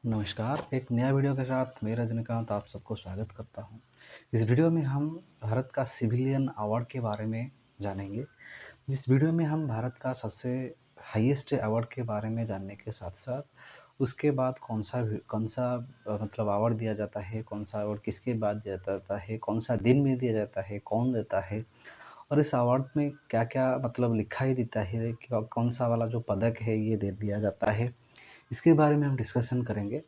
नमस्कार, एक नया वीडियो के साथ मैं रजनीकांत आप सबको स्वागत करता हूँ। इस वीडियो में हम भारत का सिविलियन अवार्ड के बारे में जानेंगे। जिस वीडियो में हम भारत का सबसे हाईएस्ट अवार्ड के बारे में जानने के साथ-साथ उसके बाद कौन सा मतलब अवार्ड दिया जाता है, कौन-सा अवार्ड किसके बाद दिया जाता है, कौन-सा दिन में दिया जाता है, कौन देता है और इस अवार्ड में क्या-क्या मतलब लिखा ही देता है कि कौन-सा वाला जो पदक है ये दे दिया जाता है। इसके बारे में हम डिस्कशन करेंगे।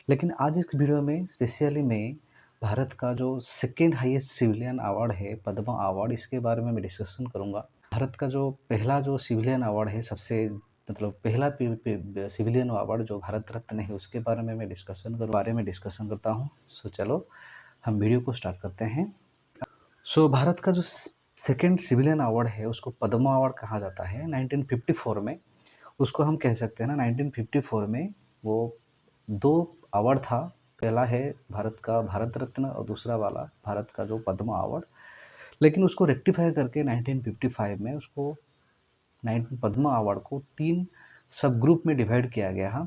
लेकिन आज इस वीडियो में स्पेशली मैं भारत का जो सेकंड हाईएस्ट सिविलियन अवार्ड है पद्मा अवार्ड इसके बारे में मैं डिस्कशन करूँगा। भारत का जो पहला जो सिविलियन अवार्ड है सबसे मतलब पहला सिविलियन अवार्ड जो भारत रत्न है उसके बारे में डिस्कशन करता हूँ। सो चलो हम वीडियो को स्टार्ट करते हैं। सो भारत का जो सेकंड सिविलियन अवार्ड है उसको पद्मा अवार्ड कहा जाता है 1954 में। उसको हम कह सकते हैं ना 1954 में वो 2 अवार्ड था। पहला है भारत का भारत रत्न और दूसरा वाला भारत का जो पद्मा अवार्ड। लेकिन उसको रेक्टिफ़ाई करके 1955 में उसको नाइन पद्मा अवार्ड को 3 सब ग्रुप में डिवाइड किया गया है।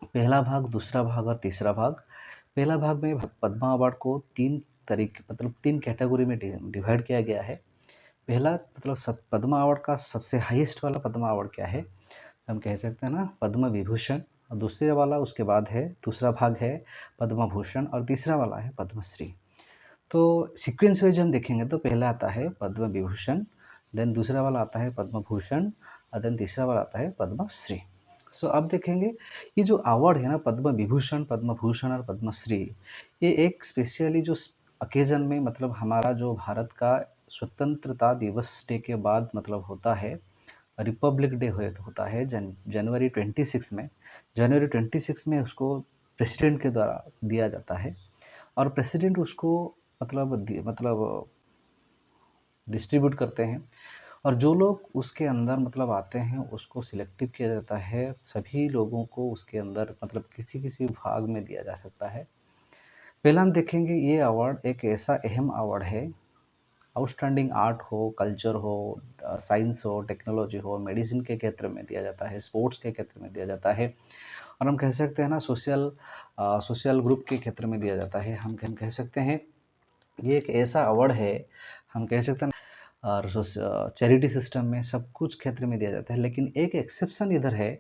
पहला भाग, दूसरा भाग और तीसरा भाग। पहला भाग में पद्मा अवार्ड को 3 तरीके मतलब 3 कैटेगरी में डिवाइड किया गया है। पहला मतलब सब पद्मा अवार्ड का सबसे हाईएस्ट वाला पद्मा अवार्ड क्या है? हम कह सकते हैं ना पद्म विभूषण और दूसरे वाला उसके बाद है दूसरा भाग है पद्म भूषण और तीसरा वाला है पद्मश्री। तो सीक्वेंस वाइज हम देखेंगे तो पहला आता है पद्म विभूषण, देन दूसरा वाला आता है पद्म भूषण और देन तीसरा वाला आता है पद्मश्री। सो अब देखेंगे ये जो अवार्ड है ना पद्म विभूषण, पद्म भूषण और पद्मश्री, ये एक स्पेशली जो ओकेजन में मतलब हमारा जो भारत का स्वतंत्रता दिवस डे के बाद मतलब होता है, रिपब्लिक डे होता है जनवरी 26 में। जनवरी 26 में उसको प्रेसिडेंट के द्वारा दिया जाता है और प्रेसिडेंट उसको मतलब डिस्ट्रीब्यूट करते हैं और जो लोग उसके अंदर मतलब आते हैं उसको सिलेक्टिव किया जाता है। सभी लोगों को उसके अंदर मतलब किसी-किसी भाग में दिया जा सकता है। पहला हम देखेंगे ये अवार्ड एक ऐसा अहम अवार्ड है, आउटस्टैंडिंग आर्ट हो, कल्चर हो, साइंस हो, टेक्नोलॉजी हो, मेडिसिन के क्षेत्र में दिया जाता है, स्पोर्ट्स के क्षेत्र में दिया जाता है और हम कह सकते हैं ना सोशल ग्रुप के क्षेत्र में दिया जाता है। हम कह सकते हैं ये एक ऐसा अवार्ड है, हम कह सकते हैं और चैरिटी सिस्टम में सब कुछ क्षेत्र में दिया जाता है। लेकिन एक एक्सेप्शन इधर है,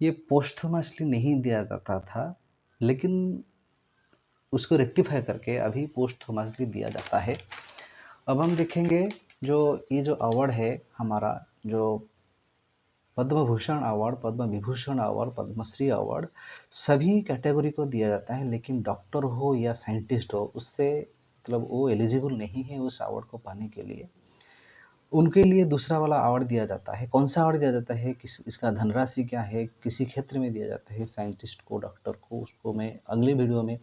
ये पोस्टह्यूमसली नहीं दिया जाता था, लेकिन उसको रेक्टिफ़ाई करके अभी पोस्टह्यूमसली दिया जाता है। अब हम देखेंगे जो ये जो अवार्ड है हमारा जो Padma Bhushan award, Padma Vibhushan award, Padmashri award सभी कैटेगरी को दिया जाता है, लेकिन डॉक्टर हो या साइंटिस्ट हो उससे मतलब वो एलिजिबल नहीं है उस अवार्ड को पाने के लिए। उनके लिए दूसरा वाला अवार्ड दिया जाता है। कौन-सा अवार्ड दिया जाता है? इसका धनराशि क्या है? किसी क्षेत्र में दिया जाता है साइंटिस्ट को, डॉक्टर को, उसको मैं अगली वीडियो में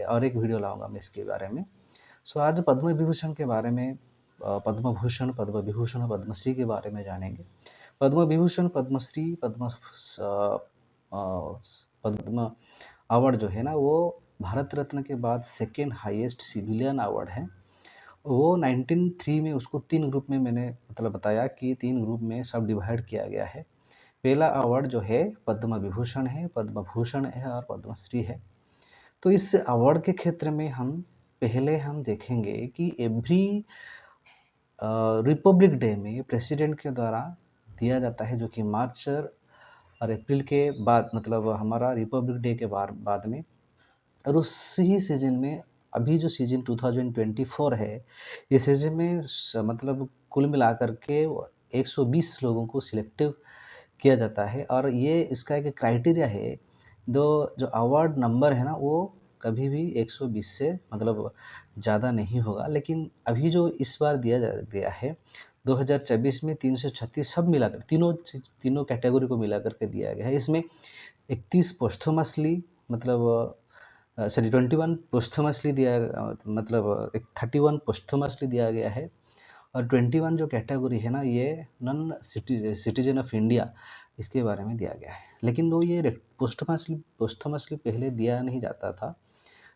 और एक वीडियो लाऊँगा मैं इसके बारे में। सो आज पद्म विभूषण के बारे में पद्म भूषण, पद्म विभूषण और पद्मश्री के बारे में जानेंगे। पद्म विभूषण, पद्मश्री, पद्म अवार्ड जो है ना वो भारत रत्न के बाद सेकंड हाईएस्ट सिविलियन अवार्ड है। वो 1903 में उसको 3 ग्रुप में मैंने मतलब बताया कि 3 ग्रुप में सब डिवाइड किया गया है। पहला अवार्ड जो है पद्म विभूषण है, पद्म भूषण है और पद्मश्री है। तो इस अवार्ड के क्षेत्र में पहले हम देखेंगे कि एवरी रिपब्लिक डे में प्रेसिडेंट के द्वारा दिया जाता है जो कि मार्च और अप्रैल के बाद मतलब हमारा रिपब्लिक डे के बाद में और उसी सीज़न में अभी जो सीज़न 2024 है, ये सीज़न में मतलब कुल मिलाकर के 120 लोगों को सिलेक्टिव किया जाता है और ये इसका एक क्राइटेरिया है, जो अवार्ड नंबर है ना, वो कभी भी 120 से मतलब ज़्यादा नहीं होगा। लेकिन अभी जो इस बार दिया है, 2024 में 336 सब मिलाकर तीनों कैटेगरी को मिलाकर के दिया गया है। इसमें 31 पोस्थुमसली मतलब सॉरी 21 पोस्थुमसली मतलब एक 31 पोस्थुमसली दिया गया है और 21 जो कैटेगरी है ना ये नॉन सिटीजन ऑफ इंडिया इसके बारे में दिया गया है। लेकिन वो ये पोस्थुमसली पहले दिया नहीं जाता था,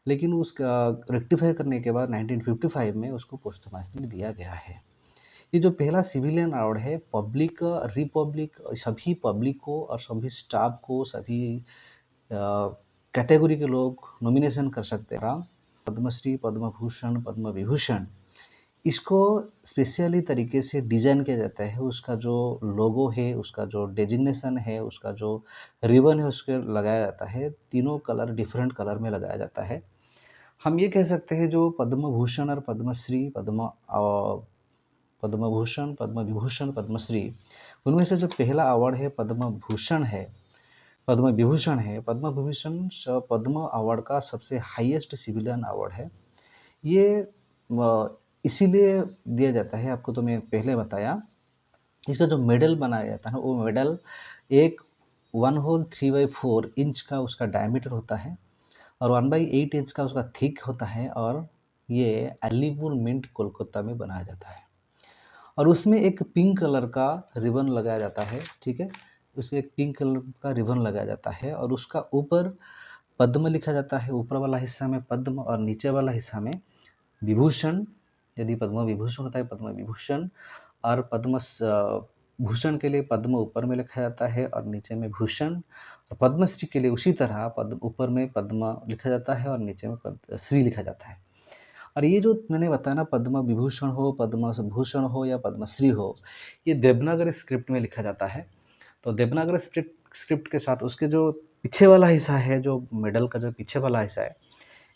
लेकिन उसका रेक्टिफाई करने के बाद 1955 में उसको पोस्थुमसली दिया गया है। ये जो पहला सिविलियन अवार्ड है रिपब्लिक सभी पब्लिक को और सभी स्टाफ को सभी कैटेगरी के लोग नॉमिनेशन कर सकते हैं। पद्मश्री, पद्म भूषण, पद्म विभूषण, इसको स्पेशली तरीके से डिज़ाइन किया जाता है। उसका जो लोगो है, उसका जो डेजिग्नेशन है, उसका जो रिबन है, उसके लगाया जाता है। तीनों कलर डिफरेंट कलर में लगाया जाता है। हम ये कह सकते हैं जो पद्म भूषण और पद्मश्री, पद्म भूषण, पद्म विभूषण, पद्मश्री, उनमें से जो पहला अवार्ड है पद्म भूषण है, पद्म विभूषण है। पद्म विभूषण पद्म अवार्ड का सबसे हाईएस्ट सिविलियन अवार्ड है। ये इसीलिए दिया जाता है, आपको तो मैं पहले बताया। इसका जो मेडल बनाया जाता है ना, वो मेडल एक 1 होल 3/4 इंच का उसका डायमीटर होता है और 1/8 इंच का उसका थिक होता है और ये अलीपुर मिंट कोलकाता में बनाया जाता है। और उसमें एक पिंक कलर का रिबन लगाया जाता है, ठीक है? उसमें एक पिंक कलर का रिबन लगाया जाता है और उसका ऊपर पद्म लिखा जाता है, ऊपर वाला हिस्सा में पद्म और नीचे वाला हिस्सा में विभूषण। यदि पद्म विभूषण होता है, पद्म विभूषण और भूषण के लिए पद्म ऊपर में लिखा जाता है और नीचे में भूषण। और पद्मश्री के लिए उसी तरह पद्म ऊपर में पद्म लिखा जाता है और नीचे में श्री लिखा जाता है। और ये जो मैंने बताया ना, पद्म विभूषण हो, पद्म भूषण हो या पद्मश्री हो, ये देवनागरी स्क्रिप्ट में लिखा जाता है। तो देवनागरी स्क्रिप्ट के साथ उसके जो पीछे वाला हिस्सा है, जो मेडल का जो पीछे वाला हिस्सा है,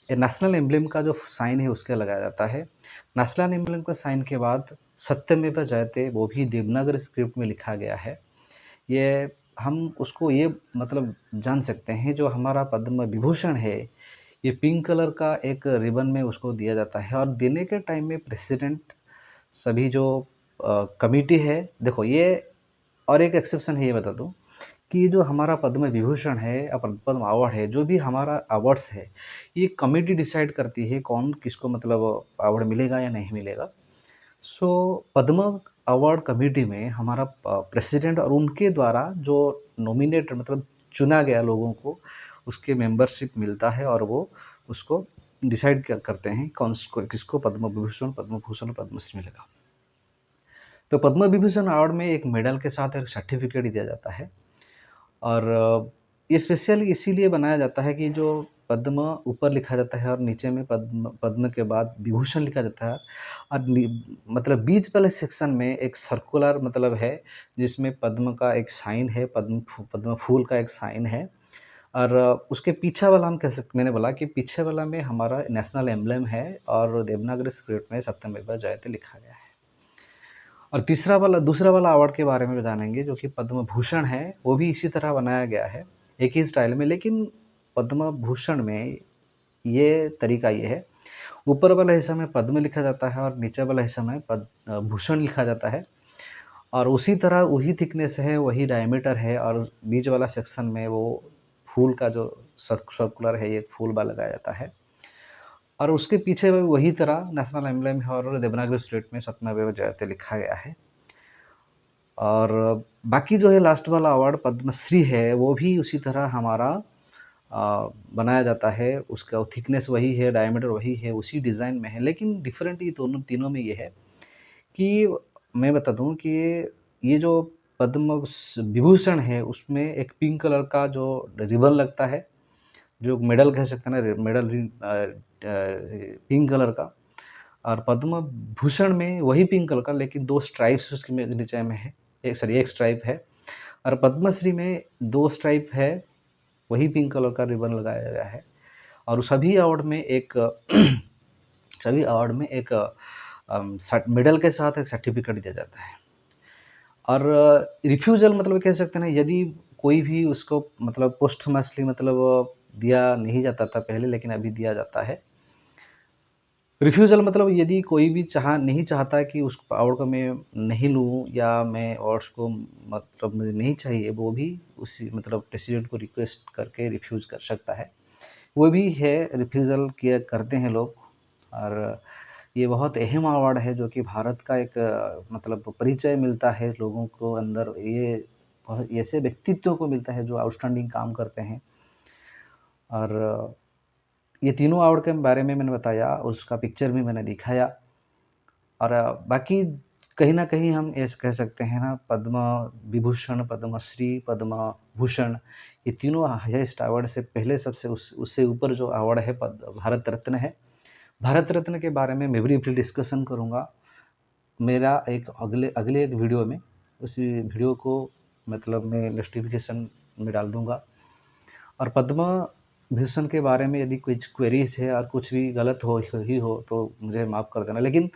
ये नेशनल एम्ब्लेम का जो साइन है उसके लगाया जाता है। नेशनल एम्ब्लेम का साइन के बाद सत्यमेव जयते, वो भी देवनागरी स्क्रिप्ट में लिखा गया है। ये हम उसको ये मतलब जान सकते हैं, जो हमारा पद्म विभूषण है ये पिंक कलर का एक रिबन में उसको दिया जाता है और देने के टाइम में प्रेसिडेंट, सभी जो कमिटी है, देखो ये और एक एक्सेप्शन है, ये बता दूं कि जो हमारा पद्म विभूषण है, पद्म अवार्ड है, जो भी हमारा अवार्ड्स है, ये कमिटी डिसाइड करती है कौन किसको मतलब अवार्ड मिलेगा या नहीं मिलेगा। सो पद्म अवार्ड कमेटी में हमारा प्रेसिडेंट और उनके द्वारा जो नॉमिनेट मतलब चुना गया लोगों को उसके मेंबरशिप मिलता है और वो उसको डिसाइड करते हैं किसको पद्म विभूषण, पद्म भूषण, पद्मश्री मिलेगा। तो पद्म विभूषण अवार्ड में एक मेडल के साथ एक सर्टिफिकेट दिया जाता है और ये स्पेशली इसीलिए बनाया जाता है कि जो पद्म ऊपर लिखा जाता है और नीचे में पद्म पद्म के बाद विभूषण लिखा जाता है और मतलब बीच वाले सेक्शन में एक सर्कुलर मतलब है, जिसमें पद्म का एक साइन है, पद्म फूल का एक साइन है और उसके पीछे वाला हम कह सकते, मैंने बोला कि पीछे वाला में हमारा नेशनल एम्ब्लेम है और देवनागरी स्क्रिप्ट में सत्यमेव जयते लिखा गया है। और दूसरा वाला अवार्ड के बारे में जानेंगे जो कि पद्म भूषण है, वो भी इसी तरह बनाया गया है, एक ही स्टाइल में। लेकिन पद्म भूषण में ये तरीका ये है, ऊपर वाला हिस्सा में पद्म लिखा जाता है और नीचे वाला हिस्सा में भूषण लिखा जाता है और उसी तरह वही थिकनेस है, वही डायमीटर है और बीच वाला सेक्शन में वो फूल का जो सर्कुलर है, ये फूल वाला लगाया जाता है और उसके पीछे भी वही तरह नेशनल एम्ब्लेम है और देवनागरी स्क्रिप्ट में सत्यमेव जयते लिखा गया है। और बाकी जो है लास्ट वाला अवार्ड पद्मश्री है, वो भी उसी तरह हमारा बनाया जाता है। उसका थिकनेस वही है, डायमीटर वही है, उसी डिज़ाइन में है, लेकिन डिफरेंट ये दोनों तीनों में ये है कि मैं बता दूँ कि ये जो पद्म विभूषण है उसमें एक पिंक कलर का जो रिबन लगता है, जो मेडल कह सकते हैं ना, मेडल पिंक कलर का। और पद्म भूषण में वही पिंक कलर का, लेकिन 2 स्ट्राइप्स उसके में नीचे में है। एक स्ट्राइप है और पद्मश्री में 2 स्ट्राइप है, वही पिंक कलर का रिबन लगाया गया है और सभी अवार्ड में एक मेडल के साथ एक सर्टिफिकेट दिया जाता है। और रिफ्यूज़ल मतलब कह सकते हैं ना, यदि कोई भी उसको मतलब पोस्टमसली मतलब दिया नहीं जाता था पहले, लेकिन अभी दिया जाता है। रिफ्यूज़ल मतलब यदि कोई भी नहीं चाहता कि उस अवार्ड को मैं नहीं लूँ या मैं अवार्ड्स को मतलब मुझे नहीं चाहिए, वो भी उसी मतलब प्रेसिडेंट को रिक्वेस्ट करके रिफ्यूज़ कर सकता है। वो भी है, रिफ्यूज़ल किया करते हैं लोग। और ये बहुत अहम अवार्ड है जो कि भारत का एक मतलब परिचय मिलता है लोगों को अंदर, ये बहुत ऐसे व्यक्तित्व को मिलता है जो आउटस्टैंडिंग काम करते हैं। और ये तीनों अवार्ड के बारे में मैंने बताया और उसका पिक्चर भी मैंने दिखाया। और बाकी कहीं न कहीं हम ऐसे कह सकते हैं ना, पद्म विभूषण, पद्मश्री, पद्म भूषण, ये तीनों हाईएस्ट अवार्ड से पहले सबसे उससे ऊपर जो अवार्ड है भारत रत्न है। भारत रत्न के बारे में मैं ब्रीफली डिस्कशन करूँगा। मेरा एक अगले अगले एक वीडियो में, उसी वीडियो को मतलब मैं नोटिफ़िकेशन में डाल दूँगा। और पद्म भूषण के बारे में यदि कुछ क्वेरीज़ है और कुछ भी गलत हो तो मुझे माफ़ कर देना। लेकिन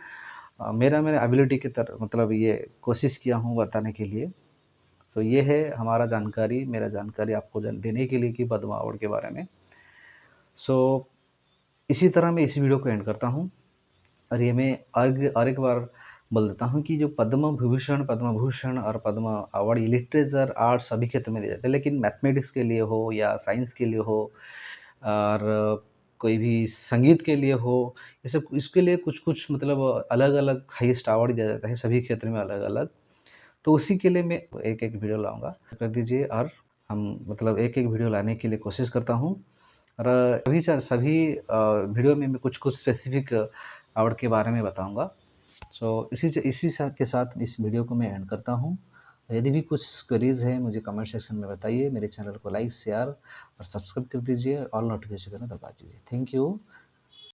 मेरा एबिलिटी की मतलब ये कोशिश किया हूँ बताने के लिए। सो ये है हमारा जानकारी, मेरा जानकारी आपको देने के लिए कि पद्म अवार्ड के बारे में। सो इसी तरह मैं इस वीडियो को एंड करता हूँ। और ये मैं और एक बार बोल देता हूँ कि जो पद्म विभूषण, पद्म भूषण और पद्म अवार्ड ये लिटरेचर, आर्ट सभी क्षेत्र में दिए जाते हैं। लेकिन मैथमेटिक्स के लिए हो या साइंस के लिए हो और कोई भी संगीत के लिए हो, ये सब इसके लिए कुछ-कुछ मतलब अलग-अलग हाईएस्ट अवार्ड दिया जाता है, सभी क्षेत्र में अलग-अलग। तो उसी के लिए मैं एक-एक वीडियो लाऊँगा। कर दीजिए और हम मतलब एक-एक वीडियो लाने के लिए कोशिश करता हूँ। और सभी वीडियो में मैं कुछ-कुछ स्पेसिफ़िक अवार्ड के बारे में बताऊँगा। सो इसी के साथ इस वीडियो को मैं एंड करता हूँ। यदि भी कुछ क्वेरीज़ हैं मुझे कमेंट सेक्शन में बताइए। मेरे चैनल को लाइक, शेयर और सब्सक्राइब कर दीजिए। ऑल नोटिफ़िकेशन दबा दीजिए। Thank you.